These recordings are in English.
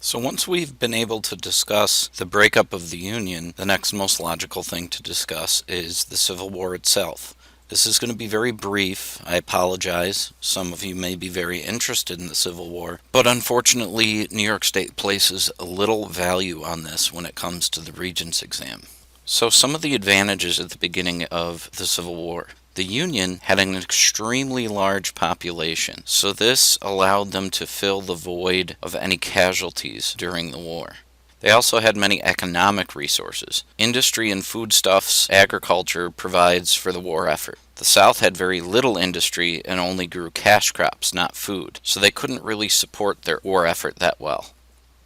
So once we've been able to discuss the breakup of the Union, the next most logical thing to discuss is the Civil War itself. This is going to be very brief. I apologize. Some of you may be very interested in the Civil War, but unfortunately, New York State places a little value on this when it comes to the Regents exam. So some of the advantages at the beginning of the Civil War. The Union had an extremely large population, so this allowed them to fill the void of any casualties during the war. They also had many economic resources. Industry and foodstuffs, agriculture provides for the war effort. The South had very little industry and only grew cash crops, not food, so they couldn't really support their war effort that well.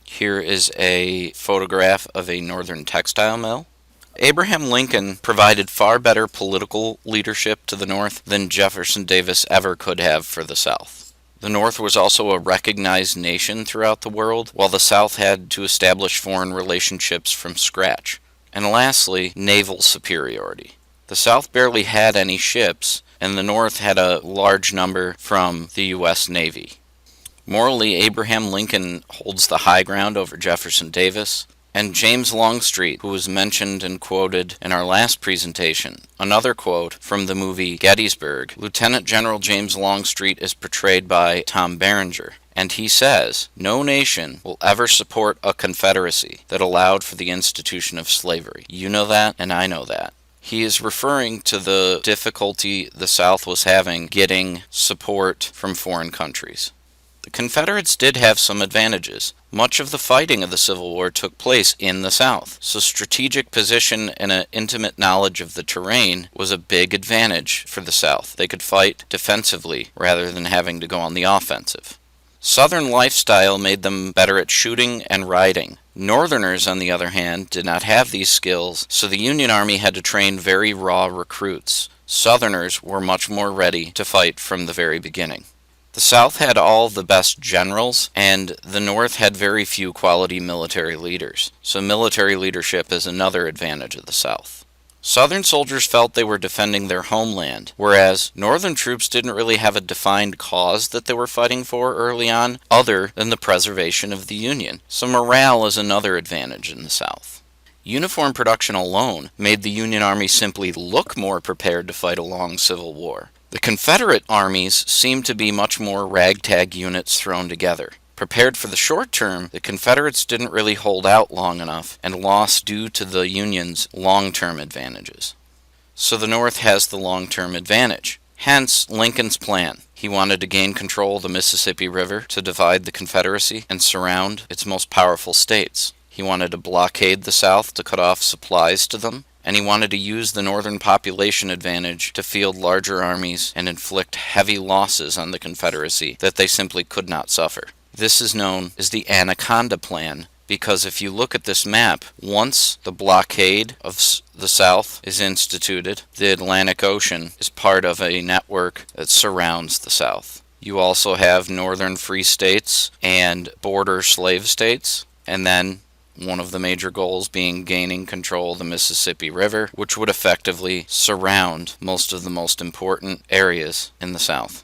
Here is a photograph of a northern textile mill. Abraham Lincoln provided far better political leadership to the North than Jefferson Davis ever could have for the South. The North was also a recognized nation throughout the world, while the South had to establish foreign relationships from scratch. And lastly, naval superiority. The South barely had any ships, and the North had a large number from the U.S. Navy. Morally, Abraham Lincoln holds the high ground over Jefferson Davis, and James Longstreet, who was mentioned and quoted in our last presentation. Another quote from the movie Gettysburg, Lieutenant General James Longstreet is portrayed by Tom Berenger, and he says, "No nation will ever support a confederacy that allowed for the institution of slavery." You know that, and I know that. He is referring to the difficulty the South was having getting support from foreign countries. The Confederates did have some advantages. Much of the fighting of the Civil War took place in the South, so strategic position and an intimate knowledge of the terrain was a big advantage for the South. They could fight defensively rather than having to go on the offensive. Southern lifestyle made them better at shooting and riding. Northerners, on the other hand, did not have these skills, so the Union Army had to train very raw recruits. Southerners were much more ready to fight from the very beginning. The South had all the best generals, and the North had very few quality military leaders. So military leadership is another advantage of the South. Southern soldiers felt they were defending their homeland, whereas Northern troops didn't really have a defined cause that they were fighting for early on, other than the preservation of the Union. So morale is another advantage in the South. Uniform production alone made the Union Army simply look more prepared to fight a long Civil War. The Confederate armies seemed to be much more ragtag units thrown together. Prepared for the short term, the Confederates didn't really hold out long enough and lost due to the Union's long-term advantages. So the North has the long-term advantage. Hence, Lincoln's plan. He wanted to gain control of the Mississippi River to divide the Confederacy and surround its most powerful states. He wanted to blockade the South to cut off supplies to them, and he wanted to use the northern population advantage to field larger armies and inflict heavy losses on the Confederacy that they simply could not suffer. This is known as the Anaconda Plan, because if you look at this map, once the blockade of the South is instituted, the Atlantic Ocean is part of a network that surrounds the South. You also have northern free states and border slave states, and then one of the major goals being gaining control of the Mississippi River, which would effectively surround most of the most important areas in the South.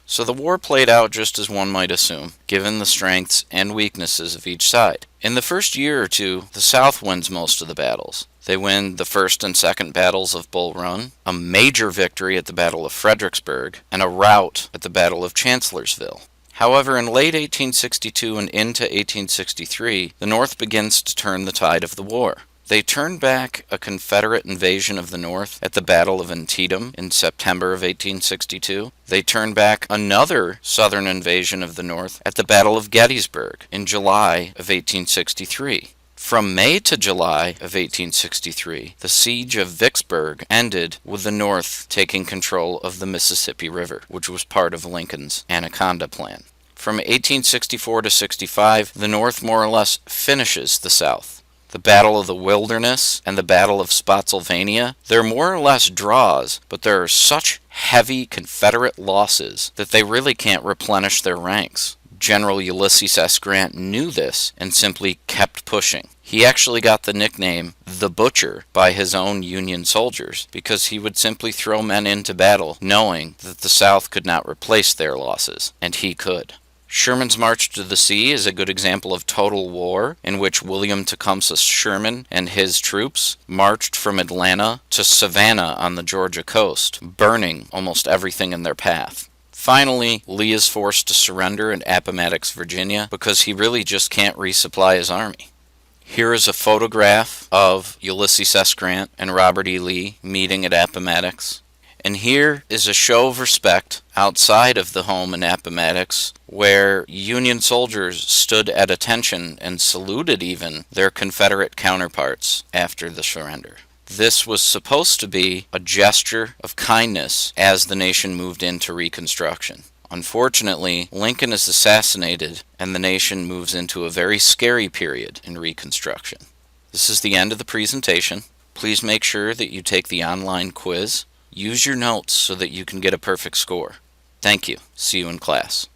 So the war played out just as one might assume, given the strengths and weaknesses of each side. In the first year or two, the South wins most of the battles. They win the first and second battles of Bull Run, a major victory at the Battle of Fredericksburg, and a rout at the Battle of Chancellorsville. However, in late 1862 and into 1863, the North begins to turn the tide of the war. They turned back a Confederate invasion of the North at the Battle of Antietam in September of 1862. They turned back another Southern invasion of the North at the Battle of Gettysburg in July of 1863. From May to July of 1863, the siege of Vicksburg ended with the North taking control of the Mississippi River, which was part of Lincoln's Anaconda Plan. From 1864 to 65, the North more or less finishes the South. The Battle of the Wilderness and the Battle of Spotsylvania, they're more or less draws, but there are such heavy Confederate losses that they really can't replenish their ranks. General Ulysses S. Grant knew this and simply kept pushing. He actually got the nickname the Butcher by his own Union soldiers because he would simply throw men into battle knowing that the South could not replace their losses, and he could. Sherman's March to the Sea is a good example of total war, in which William Tecumseh Sherman and his troops marched from Atlanta to Savannah on the Georgia coast, burning almost everything in their path. Finally, Lee is forced to surrender in Appomattox, Virginia, because he really just can't resupply his army. Here is a photograph of Ulysses S. Grant and Robert E. Lee meeting at Appomattox. And here is a show of respect outside of the home in Appomattox, where Union soldiers stood at attention and saluted even their Confederate counterparts after the surrender. This was supposed to be a gesture of kindness as the nation moved into Reconstruction. Unfortunately, Lincoln is assassinated and the nation moves into a very scary period in Reconstruction. This is the end of the presentation. Please make sure that you take the online quiz. Use your notes so that you can get a perfect score. Thank you. See you in class.